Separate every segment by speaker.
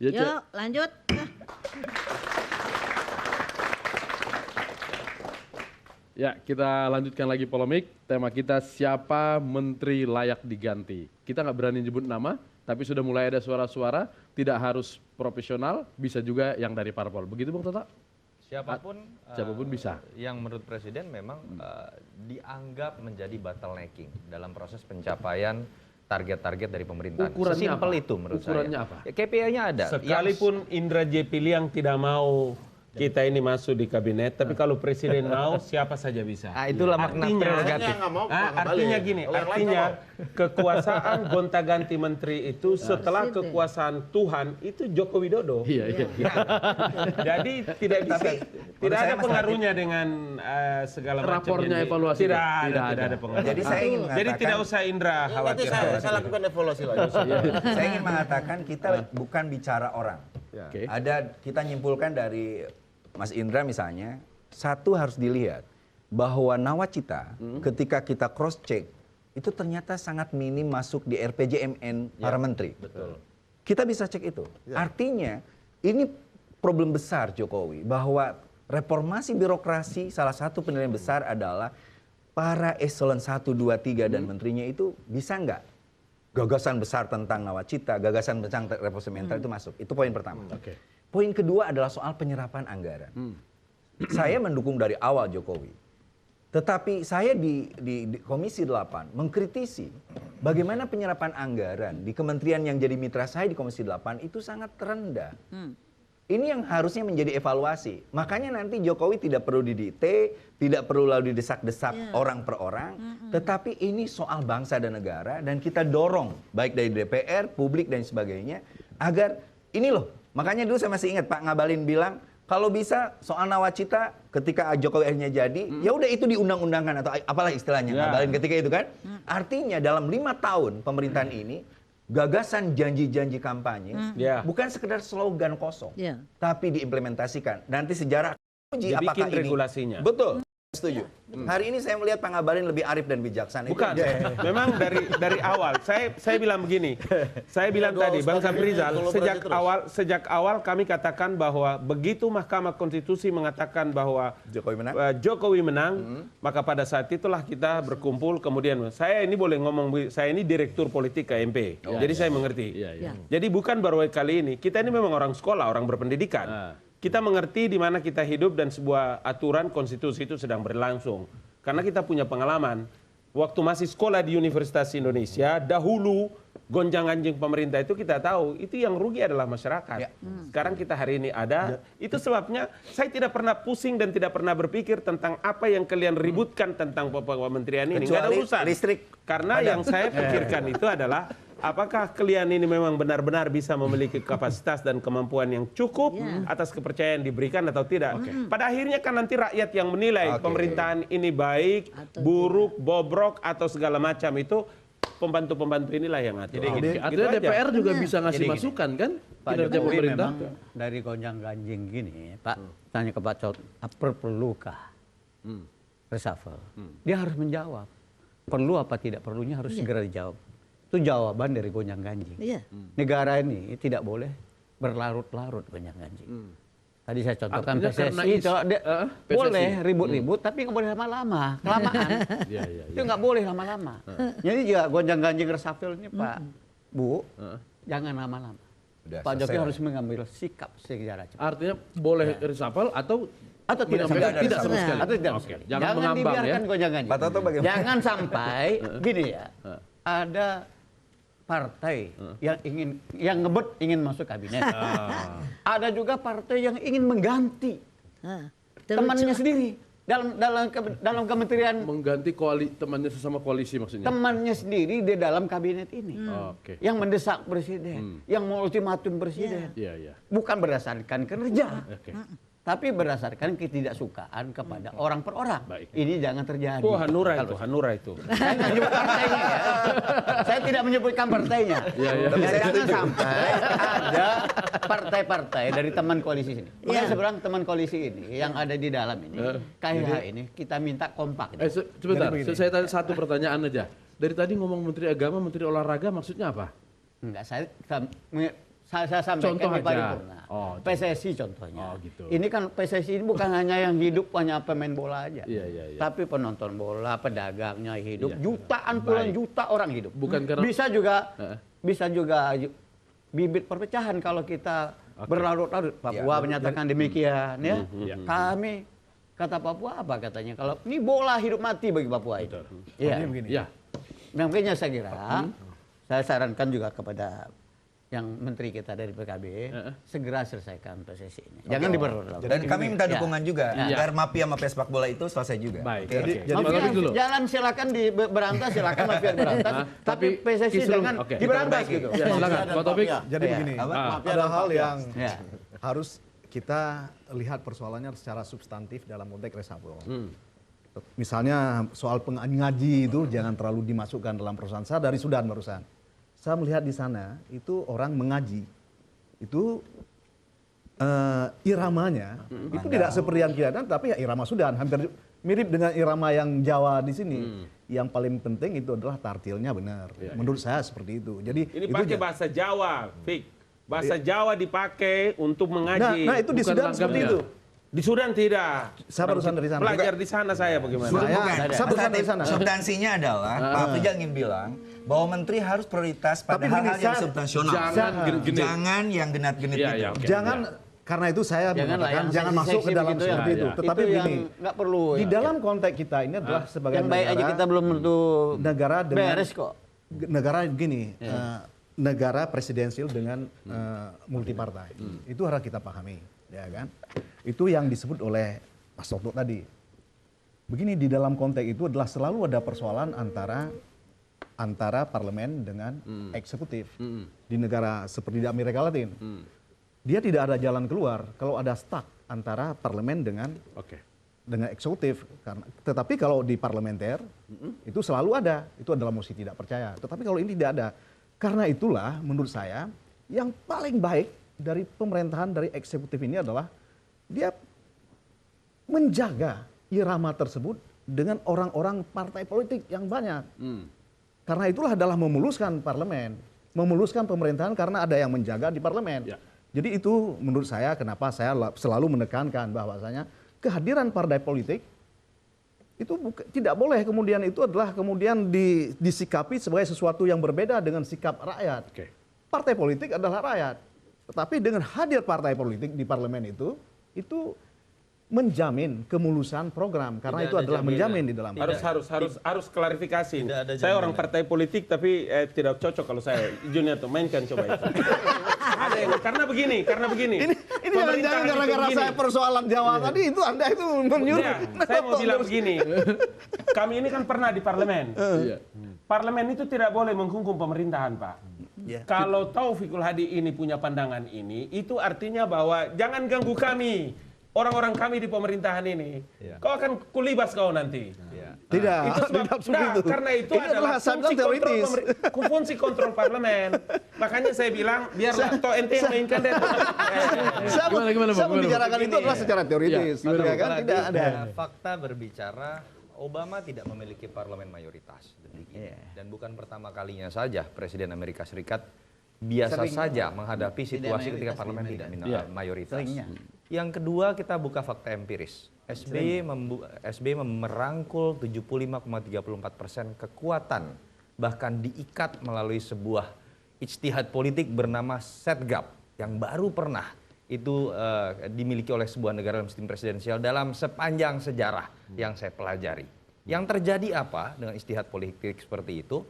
Speaker 1: Ya, Cek.
Speaker 2: Yuk, lanjut.
Speaker 1: Ya, kita lanjutkan lagi polemik. Tema kita siapa menteri layak diganti. Kita nggak berani nyebut nama, tapi sudah mulai ada suara-suara. Tidak harus profesional, bisa juga yang dari parpol. Begitu Bang Tota?
Speaker 3: Siapapun
Speaker 1: bisa.
Speaker 3: yang menurut Presiden memang dianggap menjadi bottlenecking dalam proses pencapaian target-target dari pemerintahan.
Speaker 1: Ukurannya
Speaker 3: Sesimpel
Speaker 1: apa?
Speaker 3: itu menurut
Speaker 1: Ukurannya
Speaker 3: saya.
Speaker 1: apa?
Speaker 3: Ya, KPI-nya ada.
Speaker 4: Sekalipun Indra J. Piliang tidak mau kita ini masuk di kabinet, tapi kalau presiden mau, siapa saja bisa.
Speaker 3: Itulah makna prerogatif.
Speaker 4: Artinya gini, artinya kekuasaan gonta-ganti menteri itu setelah kekuasaan Tuhan itu Joko Widodo.
Speaker 1: Iya, iya.
Speaker 4: Jadi tidak bisa, tidak ada pengaruhnya dengan segala macam.
Speaker 1: Rapornya evaluasi
Speaker 4: Tidak ada pengaruh.
Speaker 5: Jadi saya ingin mengatakan,
Speaker 4: Jadi tidak usah Indra khawatir.
Speaker 6: Saya lakukan evaluasi lagi.
Speaker 5: saya ingin mengatakan kita bukan bicara orang.
Speaker 1: Oke.
Speaker 5: Ada kita nyimpulkan dari Mas Indra misalnya, satu harus dilihat bahwa nawacita ketika kita cross check itu ternyata sangat minim masuk di RPJMN para menteri.
Speaker 3: Betul.
Speaker 5: Kita bisa cek itu. Artinya ini problem besar Jokowi bahwa reformasi birokrasi salah satu penilaian besar adalah para eselon 1, 2, 3 dan menterinya itu bisa nggak gagasan besar tentang nawacita, gagasan tentang reformasi mental itu masuk. Itu poin pertama.
Speaker 1: Oke.
Speaker 5: Poin kedua adalah soal penyerapan anggaran. Saya mendukung dari awal Jokowi. Tetapi saya di Komisi 8 mengkritisi bagaimana penyerapan anggaran di kementerian yang jadi mitra saya di Komisi 8 itu sangat rendah. Ini yang harusnya menjadi evaluasi. Makanya nanti Jokowi tidak perlu didikte, tidak perlu lalu didesak-desak orang per orang. Tetapi ini soal bangsa dan negara dan kita dorong baik dari DPR, publik dan sebagainya agar ini loh. Makanya dulu saya masih ingat Pak Ngabalin bilang kalau bisa soal nawacita ketika Jokowi akhirnya jadi, ya udah itu diundang-undangkan atau apalah istilahnya Ngabalin ketika itu kan. Artinya dalam 5 tahun pemerintahan ini gagasan janji-janji kampanye bukan sekedar slogan kosong, tapi diimplementasikan. Nanti sejarah uji apakah ini
Speaker 4: regulasinya.
Speaker 5: betul. Setuju. Hari ini saya melihat Pak Ngabalin lebih arif dan bijaksana.
Speaker 4: Bukan, memang dari awal. Saya bilang begini. Saya bilang tadi, Bang Saprizal, sejak awal kami katakan bahwa begitu Mahkamah Konstitusi mengatakan bahwa Jokowi menang, maka pada saat itulah kita berkumpul. Kemudian saya ini boleh ngomong, saya ini direktur politik KMP, jadi saya mengerti. Jadi bukan baru kali ini. Kita ini memang orang sekolah, orang berpendidikan. Kita mengerti di mana kita hidup dan sebuah aturan konstitusi itu sedang berlangsung. Karena kita punya pengalaman. Waktu masih sekolah di Universitas Indonesia, dahulu gonjang-ganjing pemerintah itu kita tahu, itu yang rugi adalah masyarakat. Sekarang kita hari ini ada, itu sebabnya saya tidak pernah pusing dan tidak pernah berpikir tentang apa yang kalian ributkan tentang kementerian ini. Nggak ada urusan.
Speaker 5: Listrik.
Speaker 4: Karena yang saya pikirkan itu adalah apakah kalian ini memang benar-benar bisa memiliki kapasitas dan kemampuan yang cukup atas kepercayaan diberikan atau tidak. Pada akhirnya kan nanti rakyat yang menilai pemerintahan ini baik, buruk, bobrok atau segala macam itu pembantu-pembantu inilah yang ngatur.
Speaker 1: Artinya DPR juga bisa ngasih masukan kan?
Speaker 7: Pak
Speaker 1: Kinerja
Speaker 7: Jokowi
Speaker 1: pemerintah.
Speaker 7: memang dari gonjang-ganjing gini, Pak, tanya ke Pak Cot, perlukah reshuffle? Dia harus menjawab. Perlu apa tidak perlunya harus segera dijawab. Itu jawaban dari gonjang-ganjing. Negara ini tidak boleh berlarut-larut gonjang-ganjing. Tadi saya contohkan PSSI, boleh ribut-ribut, tapi nggak boleh lama-lama, kelamaan. Itu nggak boleh lama-lama. Jadi juga gonjang-ganjing reshuffle ini Pak, Bu, jangan lama-lama. Pak Jokowi harus mengambil sikap secara cepat.
Speaker 1: Artinya boleh reshuffle atau
Speaker 7: tidak sama sekali.
Speaker 1: Tidak sama sekali.
Speaker 7: Atau tidak sama sekali.
Speaker 1: Jangan mengambang ya.
Speaker 7: Dibiarkan gonjang-ganjing.
Speaker 5: Pak Toto bagaimana?
Speaker 7: Jangan sampai gini ya. Ada partai yang ngebet ingin masuk kabinet. Ada juga partai yang ingin mengganti temannya sendiri dalam kementerian,
Speaker 1: mengganti temannya sesama koalisi maksudnya.
Speaker 7: temannya sendiri di dalam kabinet ini. Yang mendesak presiden, yang mau ultimatum presiden. Bukan berdasarkan kinerja. Tapi berdasarkan ketidaksukaan kepada orang per orang. Ini jangan terjadi.
Speaker 4: Oh, Hanura itu.
Speaker 7: Saya nggak menyebut partainya ya. Saya tidak menyebutkan partainya.
Speaker 5: Tapi saya
Speaker 7: Jangan
Speaker 5: setuju.
Speaker 7: sampai ada partai-partai dari teman koalisi ini. Makanya saya bilang teman koalisi ini yang ada di dalam ini, KH ini kita minta kompak.
Speaker 1: Sebentar, saya tanya satu pertanyaan aja. Dari tadi ngomong Menteri Agama, Menteri Olahraga maksudnya apa?
Speaker 7: Enggak, saya sampaikan
Speaker 1: Contoh
Speaker 7: di
Speaker 1: aja.
Speaker 7: paripurna.
Speaker 1: Oh,
Speaker 7: PSSI contohnya.
Speaker 1: Oh, gitu.
Speaker 7: Ini kan PSSI ini bukan hanya yang hidup hanya pemain bola aja.
Speaker 1: Iya, iya, iya.
Speaker 7: Tapi penonton bola, pedagangnya hidup,
Speaker 1: Iya.
Speaker 7: jutaan puluhan
Speaker 1: Baik.
Speaker 7: juta orang hidup.
Speaker 1: Bukan karena-
Speaker 7: Bisa juga bibit perpecahan kalau kita berlarut-larut. Papua menyatakan demikian ya.
Speaker 1: Iya.
Speaker 7: Kami kata Papua apa katanya? Kalau ini bola hidup mati bagi Papua itu. Iya.
Speaker 1: Ya.
Speaker 7: Nah, makanya saya kira, saya sarankan juga kepada yang menteri kita dari PKB, segera selesaikan PSSI ini. Jangan diperlarut.
Speaker 5: Dan kami minta
Speaker 7: Ya.
Speaker 5: dukungan juga
Speaker 7: Ya.
Speaker 5: agar mafia mafia sepak bola itu selesai juga.
Speaker 1: Baik.
Speaker 5: Oke?
Speaker 1: Oke.
Speaker 4: Jadi-
Speaker 1: Pak Taufik dulu.
Speaker 7: Jalan silakan berantas, silakan mafia berantas, tapi PSSI
Speaker 1: kisruh-
Speaker 7: jangan
Speaker 1: oke.
Speaker 7: diberantas gitu.
Speaker 1: Ya, silakan. Pak Taufik.
Speaker 2: Jadi
Speaker 7: Iya.
Speaker 2: begini,
Speaker 5: Apa?
Speaker 2: ada hal yang
Speaker 7: Ya.
Speaker 2: harus kita lihat persoalannya secara substantif dalam konteks reshuffle. Misalnya soal ngaji itu jangan terlalu dimasukkan dalam perusahaan. Saya dari Sudan barusan. Saya melihat di sana itu orang mengaji. Itu iramanya itu tidak seperti yang kelihatan, tapi ya irama Sudan hampir mirip dengan irama yang Jawa di sini. Yang paling penting itu adalah tartilnya benar. Menurut saya seperti itu. Jadi
Speaker 4: Ini
Speaker 2: itu
Speaker 4: pakai bahasa Jawa, Fik. Bahasa Jawa dipakai untuk mengaji.
Speaker 2: nah itu di
Speaker 1: Bukan
Speaker 2: Sudan seperti
Speaker 1: langgangnya.
Speaker 2: itu.
Speaker 4: Di Sudan tidak.
Speaker 2: Saya barusan dari sana.
Speaker 4: Belajar di sana saya bagaimana.
Speaker 5: Bukan,
Speaker 2: Saya bukan dari sana.
Speaker 5: substansinya adalah Pak Frijal ingin bilang bahwa menteri harus prioritas pada
Speaker 2: Tapi
Speaker 5: hal-hal
Speaker 2: gini,
Speaker 5: yang
Speaker 2: saya-
Speaker 5: substansional.
Speaker 1: Jangan genit.
Speaker 5: Jangan yang genit-genit
Speaker 1: Iya,
Speaker 5: gitu.
Speaker 1: iya, oke.
Speaker 2: Jangan karena itu saya
Speaker 7: Janganlah
Speaker 2: mengatakan
Speaker 7: yang
Speaker 2: jangan masuk ke
Speaker 7: seksi-seksi
Speaker 2: dalam
Speaker 7: begitu ya.
Speaker 2: seperti itu.
Speaker 1: Ya.
Speaker 2: Tetapi
Speaker 7: Itu yang
Speaker 2: begini,
Speaker 7: nggak perlu.
Speaker 2: di
Speaker 7: ya.
Speaker 2: dalam konteks kita ini adalah sebagai
Speaker 7: Yang baik aja kita belum tentu
Speaker 2: negara dengan
Speaker 7: beres kok.
Speaker 2: negara gini, negara presidensial dengan multipartai. Itu harus kita pahami, ya kan? Itu yang disebut oleh Mas Toto tadi. Begini, di dalam konteks itu adalah selalu ada persoalan antara parlemen dengan eksekutif. Di negara seperti di Amerika Latin. Dia tidak ada jalan keluar kalau ada stuck antara parlemen dengan
Speaker 1: Oke.
Speaker 2: eksekutif. Tetapi kalau di parlementer itu selalu ada, itu adalah mosi tidak percaya. Tetapi kalau ini tidak ada, karena itulah menurut saya yang paling baik dari pemerintahan dari eksekutif ini adalah dia menjaga irama tersebut dengan orang-orang partai politik yang banyak. Karena itulah adalah memuluskan parlemen, memuluskan pemerintahan karena ada yang menjaga di parlemen.
Speaker 1: Ya.
Speaker 2: Jadi itu menurut saya kenapa saya selalu menekankan bahwasanya kehadiran partai politik itu tidak boleh kemudian itu adalah kemudian disikapi sebagai sesuatu yang berbeda dengan sikap rakyat.
Speaker 1: Oke.
Speaker 2: Partai politik adalah rakyat. Tetapi dengan hadir partai politik di parlemen itu menjamin kemulusan program karena
Speaker 3: Tidak
Speaker 2: itu
Speaker 3: ada
Speaker 2: adalah
Speaker 3: jaminan.
Speaker 2: menjamin di dalam
Speaker 4: Harus klarifikasi.
Speaker 3: Tidak ada
Speaker 4: Saya orang
Speaker 3: jaminan.
Speaker 4: partai politik tapi tidak cocok kalau saya. Junior tuh mainkan coba itu. Ada yang karena begini.
Speaker 2: ini jangan-jangan gara-gara saya persoalan Jawa tadi itu Anda itu menyuruh.
Speaker 4: Ya, saya mau bilang begini. Kami ini kan pernah di parlemen.
Speaker 1: Iya.
Speaker 4: Parlemen itu tidak boleh menghukum pemerintahan, Pak. Kalau Taufikul Hadi ini punya pandangan ini, itu artinya bahwa jangan ganggu kami. Orang-orang kami di pemerintahan ini. Kau akan kulibas kau nanti.
Speaker 2: Tidak,
Speaker 4: Itu sebab,
Speaker 2: tidak seperti itu.
Speaker 4: karena itu
Speaker 2: Ini
Speaker 4: adalah
Speaker 2: saya bilang teoritis.
Speaker 4: fungsi kontrol parlemen. Makanya saya bilang biarlah toh ente yang mainkan deh.
Speaker 2: Saya
Speaker 1: Gimana, Bang?
Speaker 2: membicarakan itu adalah secara teoritis,
Speaker 1: Ya,
Speaker 2: ya kan?
Speaker 3: Apalagi,
Speaker 2: Tidak ada.
Speaker 3: Fakta berbicara Obama tidak memiliki parlemen mayoritas detik ini. Dan bukan pertama kalinya saja Presiden Amerika Serikat biasa
Speaker 7: Sering.
Speaker 3: saja menghadapi
Speaker 7: Tidak
Speaker 3: situasi ketika
Speaker 7: mayoritas
Speaker 3: parlemen
Speaker 7: di
Speaker 3: tidak
Speaker 1: Iya.
Speaker 3: mayoritas.
Speaker 7: Seringnya.
Speaker 3: Yang kedua kita buka fakta empiris. SBY merangkul 75,34% kekuatan bahkan diikat melalui sebuah ijtihad politik bernama Setgap yang baru pernah itu dimiliki oleh sebuah negara dalam sistem presidensial dalam sepanjang sejarah yang saya pelajari. Yang terjadi apa dengan ijtihad politik seperti itu?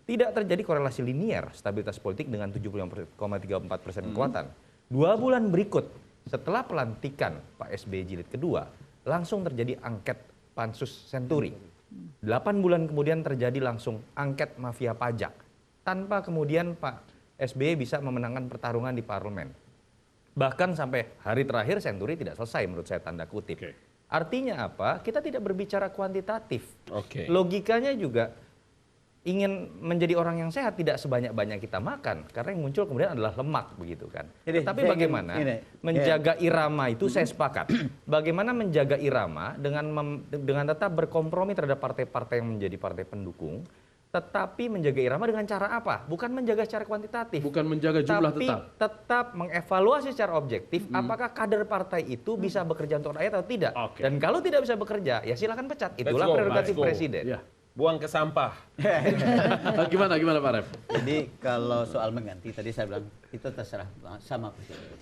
Speaker 3: Tidak terjadi korelasi linier stabilitas politik dengan 75,34% kekuatan. 2 bulan berikut setelah pelantikan Pak SBY jilid kedua, langsung terjadi angket pansus Senturi. 8 bulan kemudian terjadi langsung angket mafia pajak. Tanpa kemudian Pak SBY bisa memenangkan pertarungan di parlemen. Bahkan sampai hari terakhir Senturi tidak selesai menurut saya tanda kutip.
Speaker 1: Oke.
Speaker 3: Artinya apa? Kita tidak berbicara kuantitatif.
Speaker 1: Oke.
Speaker 3: Logikanya juga ingin menjadi orang yang sehat tidak sebanyak-banyak kita makan karena yang muncul kemudian adalah lemak begitu kan.
Speaker 7: Ini,
Speaker 3: Tapi
Speaker 7: saya
Speaker 3: bagaimana
Speaker 7: ingin-
Speaker 3: menjaga irama itu saya sepakat. Bagaimana menjaga irama dengan tetap berkompromi terhadap partai-partai yang menjadi partai pendukung, tetapi menjaga irama dengan cara apa? Bukan menjaga secara kuantitatif.
Speaker 1: Bukan menjaga jumlah
Speaker 3: tapi tetap mengevaluasi secara objektif apakah kader partai itu bisa bekerja untuk rakyat atau tidak.
Speaker 4: Oke.
Speaker 3: Dan kalau tidak bisa bekerja, ya silakan pecat.
Speaker 4: Let's
Speaker 3: Itulah
Speaker 4: go,
Speaker 3: prerogatif
Speaker 4: let's go.
Speaker 3: presiden.
Speaker 1: Ya.
Speaker 4: Buang ke sampah.
Speaker 1: Gimana Pak Ref?
Speaker 7: Jadi kalau soal mengganti tadi saya bilang itu terserah sama presiden.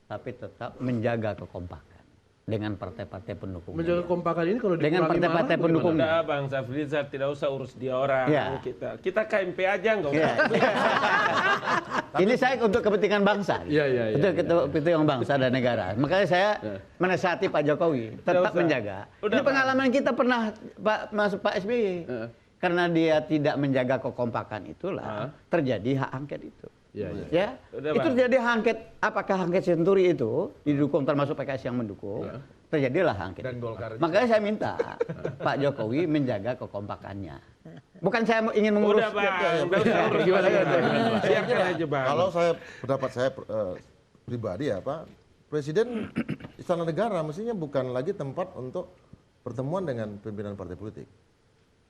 Speaker 7: Tapi tetap menjaga kekompakan dengan partai-partai pendukung.
Speaker 1: Menjaga kekompakan ini kalau
Speaker 7: Dengan
Speaker 1: dikurangi
Speaker 7: partai-partai
Speaker 1: marah,
Speaker 7: pendukung.
Speaker 1: bagaimana?
Speaker 4: Udah Bang Safrizal, tidak usah urus dia orang.
Speaker 7: Ya.
Speaker 4: Kita KMP aja nggak
Speaker 7: Ya.
Speaker 4: usah.
Speaker 7: Ini saya untuk kepentingan bangsa.
Speaker 1: Iya, iya, iya,
Speaker 7: Untuk
Speaker 1: iya.
Speaker 7: kepentingan bangsa dan negara. Makanya saya menasihati Pak Jokowi tetap
Speaker 4: usah.
Speaker 7: menjaga.
Speaker 4: Udah,
Speaker 7: Ini
Speaker 4: Pak.
Speaker 7: pengalaman kita pernah masuk Pak SBY. Karena dia tidak menjaga kekompakan itulah terjadi hak angket itu.
Speaker 1: Iya, iya.
Speaker 7: Ya,
Speaker 4: Udah,
Speaker 7: itu
Speaker 4: Bang.
Speaker 7: jadi hak angket. Apakah angket Senturi itu didukung termasuk PKS yang mendukung? Terjadilah hak angket.
Speaker 3: Dan
Speaker 7: itu.
Speaker 3: Golkar juga.
Speaker 7: Makanya saya minta Pak Jokowi menjaga kekompakannya. Bukan saya ingin mengurus.
Speaker 4: Udah Bang, nggak usah urus.
Speaker 1: Gimana?
Speaker 4: Siarkan aja Bang.
Speaker 6: Kalau pendapat saya pribadi ya Pak, Presiden Istana Negara mestinya bukan lagi tempat untuk pertemuan dengan pimpinan partai politik.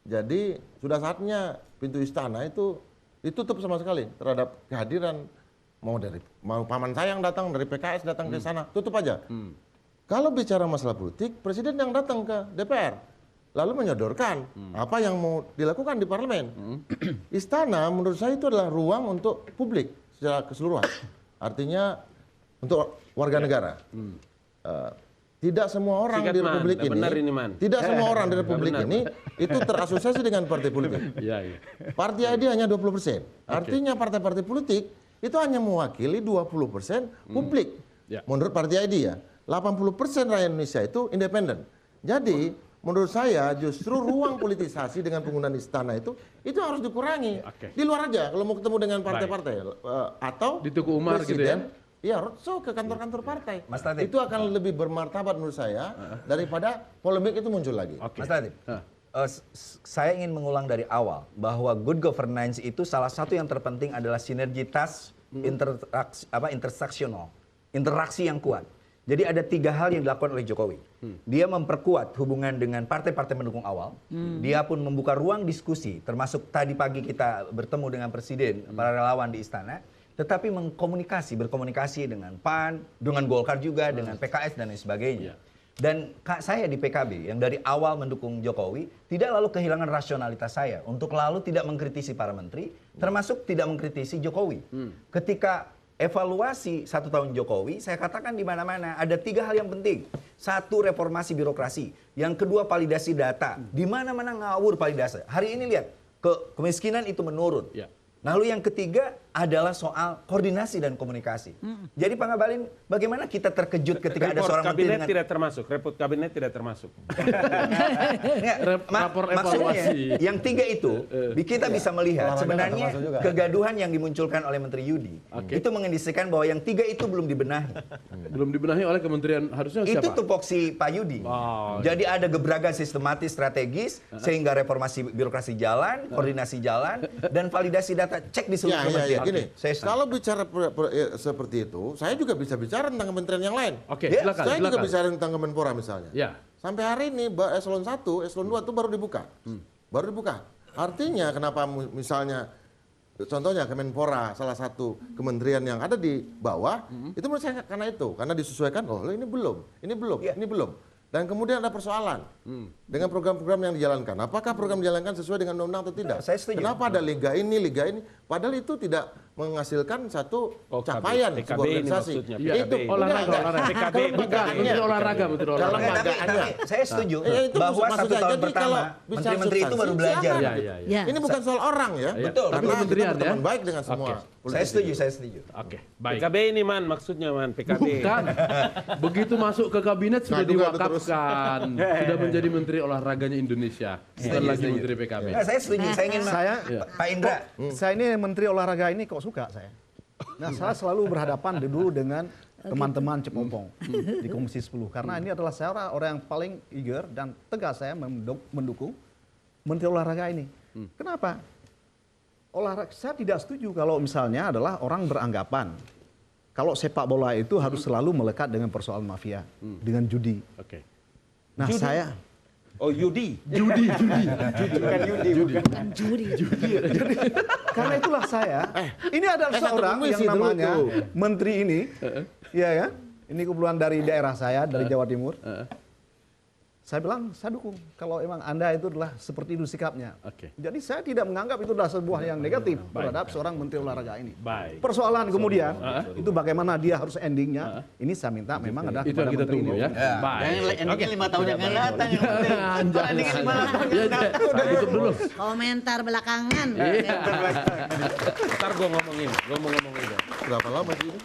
Speaker 6: Jadi sudah saatnya pintu istana itu ditutup sama sekali terhadap kehadiran mau paman saya yang datang dari PKS datang ke sana, tutup aja. Kalau bicara masalah politik, Presiden yang datang ke DPR lalu menyodorkan apa yang mau dilakukan di parlemen. Istana menurut saya itu adalah ruang untuk publik secara keseluruhan. Artinya untuk warga negara. Tidak semua orang
Speaker 4: Sikat,
Speaker 6: di
Speaker 4: Man.
Speaker 6: Republik
Speaker 4: Nggak benar ini, Man.
Speaker 6: tidak semua orang di Republik
Speaker 4: benar.
Speaker 6: ini itu terasosiasi dengan partai politik.
Speaker 1: Iya, iya.
Speaker 6: Partai ID hanya 20%. Artinya partai-partai politik itu hanya mewakili 20% publik.
Speaker 1: Ya.
Speaker 6: Menurut Partai ID ya, 80% rakyat Indonesia itu independen. Jadi menurut saya justru ruang politisasi dengan penggunaan istana itu harus dikurangi.
Speaker 1: Oke.
Speaker 6: Di luar aja kalau mau ketemu dengan partai-partai atau
Speaker 1: Di Tugu Umar gitu
Speaker 6: presiden, ya roadshow ke kantor-kantor partai.
Speaker 3: Mas Latif.
Speaker 6: Itu akan lebih bermartabat menurut saya daripada polemik itu muncul lagi.
Speaker 1: Oke.
Speaker 3: Mas Latif, saya ingin mengulang dari awal bahwa good governance itu salah satu yang terpenting adalah sinergitas intersaksional, interaksi yang kuat. Jadi ada 3 hal yang dilakukan oleh Jokowi. Dia memperkuat hubungan dengan partai-partai pendukung awal. Dia pun membuka ruang diskusi, termasuk tadi pagi kita bertemu dengan Presiden, para relawan di istana. Tetapi berkomunikasi dengan PAN, dengan Golkar juga, dengan PKS dan lain sebagainya. Dan saya di PKB yang dari awal mendukung Jokowi tidak lalu kehilangan rasionalitas saya untuk lalu tidak mengkritisi para menteri, termasuk tidak mengkritisi Jokowi. Ketika evaluasi 1 tahun Jokowi, saya katakan di mana-mana ada 3 hal yang penting. 1, reformasi birokrasi. Yang kedua, validasi data. Di mana-mana ngawur validasi. Hari ini lihat, kemiskinan itu menurun.
Speaker 1: Ya.
Speaker 3: Lalu yang ketiga adalah soal koordinasi dan komunikasi. Jadi Pak Ngabalin, bagaimana kita terkejut ketika ada
Speaker 4: Report
Speaker 3: seorang menteri
Speaker 4: kabinet
Speaker 3: dengan...
Speaker 4: tidak termasuk. Report kabinet tidak termasuk.
Speaker 3: Nggak,
Speaker 1: Rapor
Speaker 3: maksudnya
Speaker 1: evaluasi.
Speaker 3: yang 3 itu kita bisa melihat
Speaker 2: Olahraga
Speaker 3: sebenarnya
Speaker 2: termasuk juga.
Speaker 3: kegaduhan yang dimunculkan oleh Menteri Yudi itu mengindikasikan bahwa yang 3 itu belum dibenahi.
Speaker 1: Belum dibenahi oleh kementerian harusnya
Speaker 3: Itu
Speaker 1: siapa?
Speaker 3: tupoksi Pak Yudi.
Speaker 1: Oh,
Speaker 3: Jadi ada gebrakan sistematis strategis sehingga reformasi birokrasi jalan, koordinasi jalan, dan validasi data cek di seluruh kementerian.
Speaker 6: Gini,
Speaker 3: Saya setuju.
Speaker 6: kalau bicara seperti itu, saya juga bisa bicara tentang kementerian yang lain.
Speaker 1: Oke,
Speaker 3: Ya,
Speaker 1: silakan.
Speaker 6: Saya juga
Speaker 1: silakan.
Speaker 6: bicara tentang Kemenpora misalnya.
Speaker 1: Ya.
Speaker 6: Sampai hari ini eselon 1, eselon 2 itu baru dibuka. Baru dibuka. Artinya kenapa misalnya contohnya Kemenpora salah satu kementerian yang ada di bawah itu menurut saya karena disesuaikan ini belum,
Speaker 3: Ya.
Speaker 6: ini belum. Dan kemudian ada persoalan dengan program-program yang dijalankan. Apakah program dijalankan sesuai dengan undang-undang atau tidak?
Speaker 3: Saya setuju.
Speaker 6: Kenapa ada liga ini? Padahal itu tidak menghasilkan satu capaian
Speaker 4: PKB
Speaker 6: sebuah
Speaker 4: ini
Speaker 6: organisasi.
Speaker 4: maksudnya,
Speaker 1: Iya,
Speaker 4: PKB.
Speaker 1: olahraga,
Speaker 6: Enggak,
Speaker 1: olahraga.
Speaker 4: PKB,
Speaker 1: Bukan, menteri olahraga, menteri olahraga.
Speaker 6: Dalam
Speaker 3: Tapi
Speaker 6: Lembaganya.
Speaker 3: saya setuju
Speaker 6: itu
Speaker 3: bahwa
Speaker 6: maksud
Speaker 3: 1
Speaker 6: saya.
Speaker 3: tahun
Speaker 6: Jadi
Speaker 3: pertama
Speaker 6: kalau bicara
Speaker 3: menteri-menteri itu
Speaker 6: substansi,
Speaker 3: baru belajar.
Speaker 6: silakan.
Speaker 1: Iya, iya, iya.
Speaker 6: Ini bukan soal orang ya.
Speaker 3: Betul.
Speaker 1: Tapi
Speaker 6: Karena
Speaker 1: kementerian
Speaker 6: kita berteman
Speaker 1: ya.
Speaker 6: baik dengan semua.
Speaker 1: Oke.
Speaker 6: politisi.
Speaker 3: Saya setuju, saya setuju.
Speaker 1: Oke, baik.
Speaker 4: PKB ini Man, maksudnya Man, PKB.
Speaker 1: Bukan. Begitu masuk ke kabinet sudah
Speaker 6: Ngaku-ngaku terus.
Speaker 1: diwakafkan. Sudah menjadi menteri olahraganya Indonesia. Bukan lagi menteri PKB.
Speaker 3: Nah, saya setuju. Saya ingin Pak Indra.
Speaker 2: Saya ini menteri olahraga ini kok suka saya. Nah, saya selalu berhadapan dulu dengan teman-teman Cepompong di Komisi 10 karena ini adalah saya orang yang paling eager dan tegas saya mendukung menteri olahraga ini. Kenapa? Olahraga saya tidak setuju kalau misalnya adalah orang beranggapan kalau sepak bola itu harus selalu melekat dengan persoalan mafia, dengan judi.
Speaker 1: Oke.
Speaker 2: Nah,
Speaker 4: Oh, Yudi.
Speaker 2: Karena itulah saya, ini adalah
Speaker 6: satu
Speaker 2: seorang yang
Speaker 6: komisi dulu
Speaker 2: namanya
Speaker 6: tuh.
Speaker 2: menteri ini, ya ya, ini kebetulan dari daerah saya, dari Jawa Timur. Saya bilang, saya dukung kalau emang Anda itu adalah seperti itu sikapnya.
Speaker 1: Oke.
Speaker 2: Jadi saya tidak menganggap itu adalah sebuah yang negatif terhadap seorang menteri olahraga ini.
Speaker 1: Baik.
Speaker 2: Persoalan kemudian, itu bagaimana dia harus endingnya, ini saya minta memang ada
Speaker 1: Itu yang
Speaker 2: kepada
Speaker 1: kita
Speaker 2: menteri
Speaker 1: tunggu
Speaker 2: ini.
Speaker 1: ya. Baik.
Speaker 7: Endingnya 5 tahun yang akan datang. yang penting. Endingnya 5 tahun
Speaker 1: Ya,
Speaker 7: yang datang.
Speaker 1: udah tutup dulu.
Speaker 8: Komentar belakangan.
Speaker 1: Iya. Ntar gue ngomongin, gue mau ngomongin.
Speaker 6: Berapa lama sih ini?